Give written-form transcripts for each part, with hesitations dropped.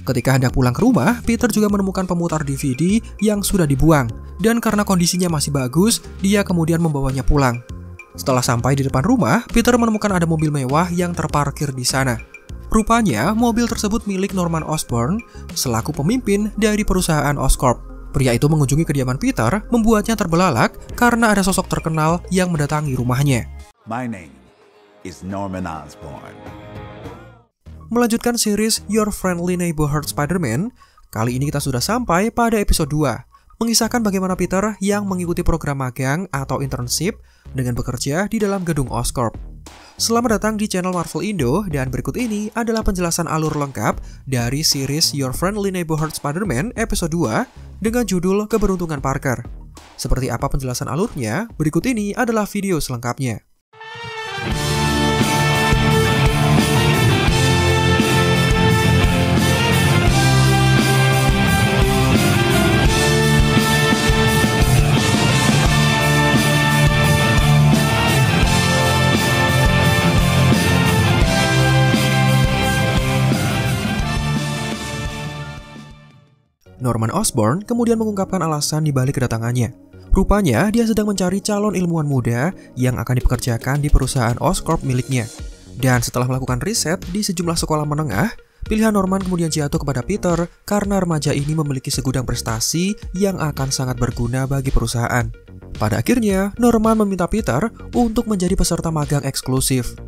Ketika hendak pulang ke rumah, Peter juga menemukan pemutar DVD yang sudah dibuang. Dan karena kondisinya masih bagus, dia kemudian membawanya pulang. Setelah sampai di depan rumah, Peter menemukan ada mobil mewah yang terparkir di sana. Rupanya, mobil tersebut milik Norman Osborn selaku pemimpin dari perusahaan Oscorp. Pria itu mengunjungi kediaman Peter, membuatnya terbelalak karena ada sosok terkenal yang mendatangi rumahnya. My name is Norman Osborn. Melanjutkan series Your Friendly Neighborhood Spider-Man, kali ini kita sudah sampai pada episode 2, mengisahkan bagaimana Peter yang mengikuti program magang atau internship dengan bekerja di dalam gedung Oscorp. Selamat datang di channel Marvel Indo, dan berikut ini adalah penjelasan alur lengkap dari series Your Friendly Neighborhood Spider-Man episode 2 dengan judul Keberuntungan Parker. Seperti apa penjelasan alurnya, berikut ini adalah video selengkapnya. Norman Osborn kemudian mengungkapkan alasan dibalik kedatangannya. Rupanya, dia sedang mencari calon ilmuwan muda yang akan dipekerjakan di perusahaan Oscorp miliknya. Dan setelah melakukan riset di sejumlah sekolah menengah, pilihan Norman kemudian jatuh kepada Peter karena remaja ini memiliki segudang prestasi yang akan sangat berguna bagi perusahaan. Pada akhirnya, Norman meminta Peter untuk menjadi peserta magang eksklusif.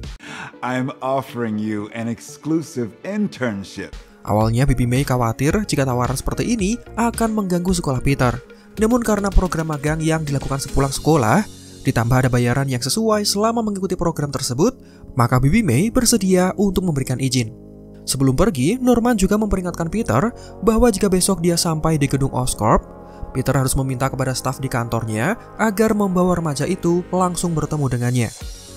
I'm offering you an exclusive internship. Awalnya Bibi May khawatir jika tawaran seperti ini akan mengganggu sekolah Peter. Namun karena program magang yang dilakukan sepulang sekolah, ditambah ada bayaran yang sesuai selama mengikuti program tersebut, maka Bibi May bersedia untuk memberikan izin. Sebelum pergi, Norman juga memperingatkan Peter bahwa jika besok dia sampai di gedung Oscorp, Peter harus meminta kepada staf di kantornya agar membawa remaja itu langsung bertemu dengannya.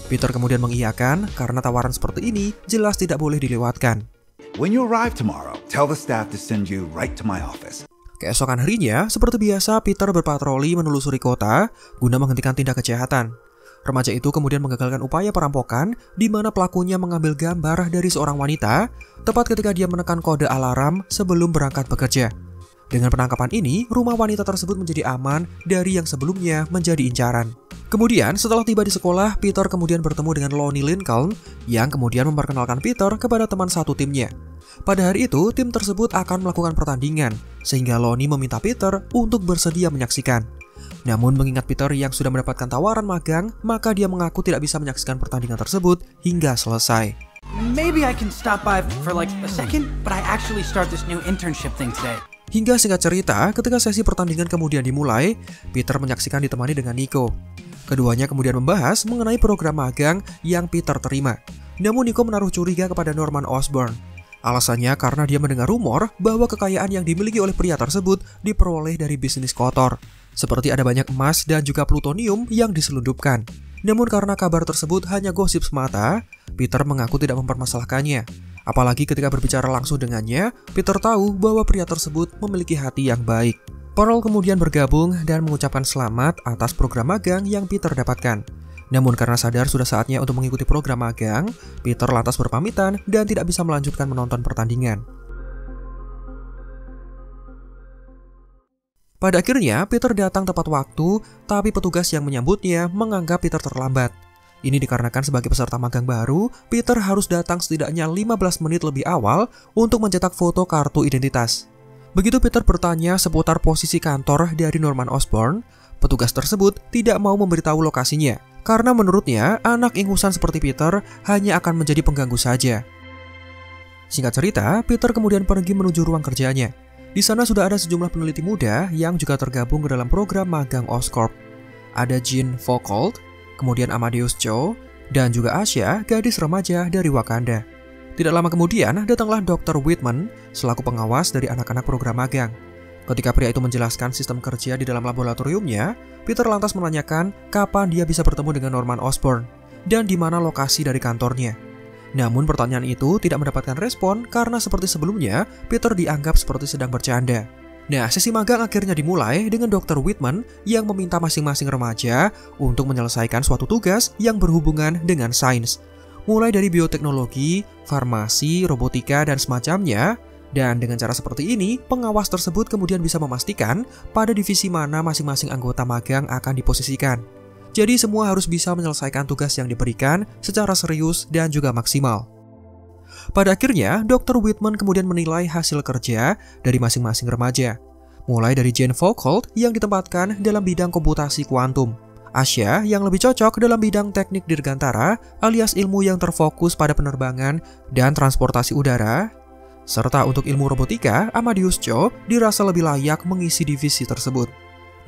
Peter kemudian mengiyakan karena tawaran seperti ini jelas tidak boleh dilewatkan. When you arrive tomorrow, tell the staff to send you right to my office. Keesokan harinya, seperti biasa, Peter berpatroli menelusuri kota guna menghentikan tindak kejahatan. Remaja itu kemudian menggagalkan upaya perampokan di mana pelakunya mengambil gambar dari seorang wanita tepat ketika dia menekan kode alarm sebelum berangkat bekerja. Dengan penangkapan ini, rumah wanita tersebut menjadi aman dari yang sebelumnya menjadi incaran. Kemudian, setelah tiba di sekolah, Peter kemudian bertemu dengan Lonnie Lincoln yang kemudian memperkenalkan Peter kepada teman satu timnya. Pada hari itu, tim tersebut akan melakukan pertandingan, sehingga Lonnie meminta Peter untuk bersedia menyaksikan. Namun mengingat Peter yang sudah mendapatkan tawaran magang, maka dia mengaku tidak bisa menyaksikan pertandingan tersebut hingga selesai. Maybe I can stop by for like a second, but I actually start this new internship thing today. Hingga singkat cerita, ketika sesi pertandingan kemudian dimulai, Peter menyaksikan ditemani dengan Nico. Keduanya kemudian membahas mengenai program magang yang Peter terima. Namun Nico menaruh curiga kepada Norman Osborn. Alasannya karena dia mendengar rumor bahwa kekayaan yang dimiliki oleh pria tersebut diperoleh dari bisnis kotor. Seperti ada banyak emas dan juga plutonium yang diselundupkan. Namun karena kabar tersebut hanya gosip semata, Peter mengaku tidak mempermasalahkannya. Apalagi ketika berbicara langsung dengannya, Peter tahu bahwa pria tersebut memiliki hati yang baik. Pearl kemudian bergabung dan mengucapkan selamat atas program magang yang Peter dapatkan. Namun karena sadar sudah saatnya untuk mengikuti program magang, Peter lantas berpamitan dan tidak bisa melanjutkan menonton pertandingan. Pada akhirnya, Peter datang tepat waktu, tapi petugas yang menyambutnya menganggap Peter terlambat. Ini dikarenakan sebagai peserta magang baru, Peter harus datang setidaknya 15 menit lebih awal untuk mencetak foto kartu identitas. Begitu Peter bertanya seputar posisi kantor dari Norman Osborn, petugas tersebut tidak mau memberitahu lokasinya, karena menurutnya anak ingusan seperti Peter hanya akan menjadi pengganggu saja. Singkat cerita, Peter kemudian pergi menuju ruang kerjanya. Di sana sudah ada sejumlah peneliti muda yang juga tergabung ke dalam program magang Oscorp. Ada Jean Foucault, kemudian Amadeus Cho, dan juga Asia, gadis remaja dari Wakanda. Tidak lama kemudian, datanglah Dr. Whitman selaku pengawas dari anak-anak program magang. Ketika pria itu menjelaskan sistem kerja di dalam laboratoriumnya, Peter lantas menanyakan kapan dia bisa bertemu dengan Norman Osborn dan di mana lokasi dari kantornya. Namun pertanyaan itu tidak mendapatkan respon karena seperti sebelumnya, Peter dianggap seperti sedang bercanda. Nah, sesi magang akhirnya dimulai dengan Dr. Whitman yang meminta masing-masing remaja untuk menyelesaikan suatu tugas yang berhubungan dengan sains. Mulai dari bioteknologi, farmasi, robotika, dan semacamnya. Dan dengan cara seperti ini, pengawas tersebut kemudian bisa memastikan pada divisi mana masing-masing anggota magang akan diposisikan. Jadi semua harus bisa menyelesaikan tugas yang diberikan secara serius dan juga maksimal. Pada akhirnya, Dr. Whitman kemudian menilai hasil kerja dari masing-masing remaja. Mulai dari Jane Foucault yang ditempatkan dalam bidang komputasi kuantum, Asya yang lebih cocok dalam bidang teknik dirgantara alias ilmu yang terfokus pada penerbangan dan transportasi udara, serta untuk ilmu robotika, Amadeus Cho dirasa lebih layak mengisi divisi tersebut.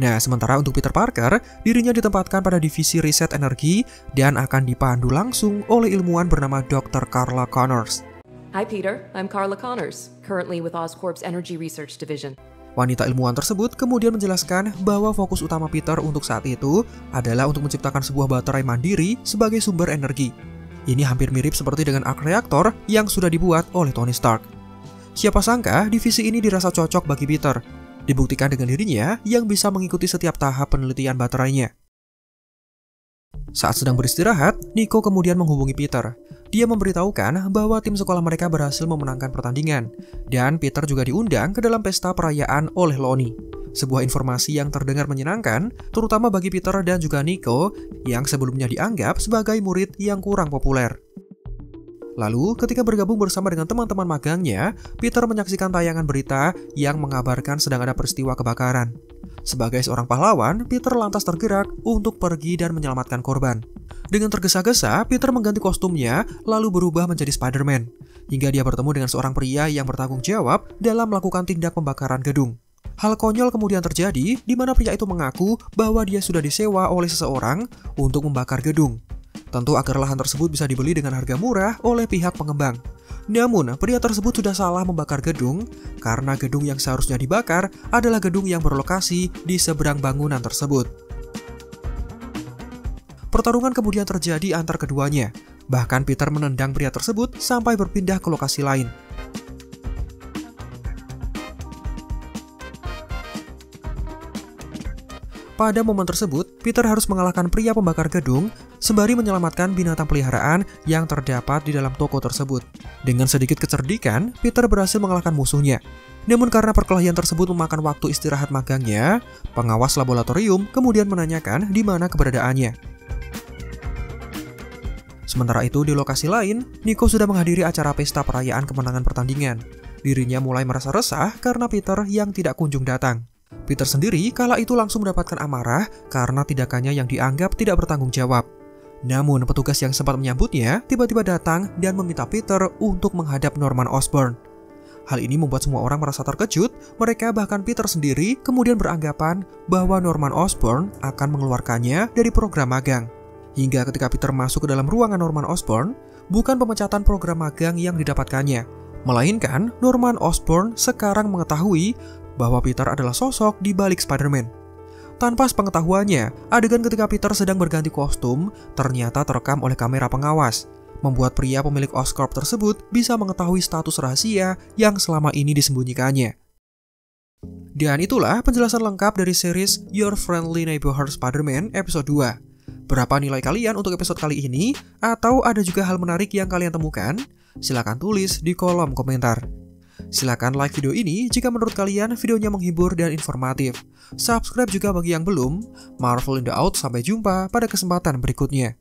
Nah, sementara untuk Peter Parker, dirinya ditempatkan pada divisi riset energi dan akan dipandu langsung oleh ilmuwan bernama Dr. Carla Connors. Hi Peter, I'm Carla Connors, currently with Oscorp's Energy Research Division. Wanita ilmuwan tersebut kemudian menjelaskan bahwa fokus utama Peter untuk saat itu adalah untuk menciptakan sebuah baterai mandiri sebagai sumber energi. Ini hampir mirip seperti dengan arc reactor yang sudah dibuat oleh Tony Stark. Siapa sangka divisi ini dirasa cocok bagi Peter, dibuktikan dengan dirinya yang bisa mengikuti setiap tahap penelitian baterainya. Saat sedang beristirahat, Nico kemudian menghubungi Peter. Dia memberitahukan bahwa tim sekolah mereka berhasil memenangkan pertandingan, dan Peter juga diundang ke dalam pesta perayaan oleh Lonnie. Sebuah informasi yang terdengar menyenangkan, terutama bagi Peter dan juga Nico, yang sebelumnya dianggap sebagai murid yang kurang populer. Lalu, ketika bergabung bersama dengan teman-teman magangnya, Peter menyaksikan tayangan berita yang mengabarkan sedang ada peristiwa kebakaran. Sebagai seorang pahlawan, Peter lantas tergerak untuk pergi dan menyelamatkan korban. Dengan tergesa-gesa, Peter mengganti kostumnya lalu berubah menjadi Spider-Man, hingga dia bertemu dengan seorang pria yang bertanggung jawab dalam melakukan tindak pembakaran gedung. Hal konyol kemudian terjadi di mana pria itu mengaku bahwa dia sudah disewa oleh seseorang untuk membakar gedung. Tentu agar lahan tersebut bisa dibeli dengan harga murah oleh pihak pengembang. Namun, pria tersebut sudah salah membakar gedung karena gedung yang seharusnya dibakar adalah gedung yang berlokasi di seberang bangunan tersebut. Pertarungan kemudian terjadi antar keduanya. Bahkan Peter menendang pria tersebut sampai berpindah ke lokasi lain. Pada momen tersebut, Peter harus mengalahkan pria pembakar gedung sembari menyelamatkan binatang peliharaan yang terdapat di dalam toko tersebut. Dengan sedikit kecerdikan, Peter berhasil mengalahkan musuhnya. Namun karena perkelahian tersebut memakan waktu istirahat magangnya, pengawas laboratorium kemudian menanyakan di mana keberadaannya. Sementara itu, di lokasi lain, Nico sudah menghadiri acara pesta perayaan kemenangan pertandingan. Dirinya mulai merasa resah karena Peter yang tidak kunjung datang. Peter sendiri kala itu langsung mendapatkan amarah karena tindakannya yang dianggap tidak bertanggung jawab. Namun petugas yang sempat menyambutnya tiba-tiba datang dan meminta Peter untuk menghadap Norman Osborn. Hal ini membuat semua orang merasa terkejut, mereka bahkan Peter sendiri kemudian beranggapan bahwa Norman Osborn akan mengeluarkannya dari program magang. Hingga ketika Peter masuk ke dalam ruangan Norman Osborn, bukan pemecatan program magang yang didapatkannya, melainkan Norman Osborn sekarang mengetahui bahwa Peter adalah sosok di balik Spider-Man. Tanpa sepengetahuannya, adegan ketika Peter sedang berganti kostum ternyata terekam oleh kamera pengawas, membuat pria pemilik Oscorp tersebut bisa mengetahui status rahasia yang selama ini disembunyikannya. Dan itulah penjelasan lengkap dari series Your Friendly Neighborhood Spider-Man episode 2. Berapa nilai kalian untuk episode kali ini? Atau ada juga hal menarik yang kalian temukan? Silakan tulis di kolom komentar. Silakan like video ini jika menurut kalian videonya menghibur dan informatif. Subscribe juga bagi yang belum. Marvel in the Out, sampai jumpa pada kesempatan berikutnya.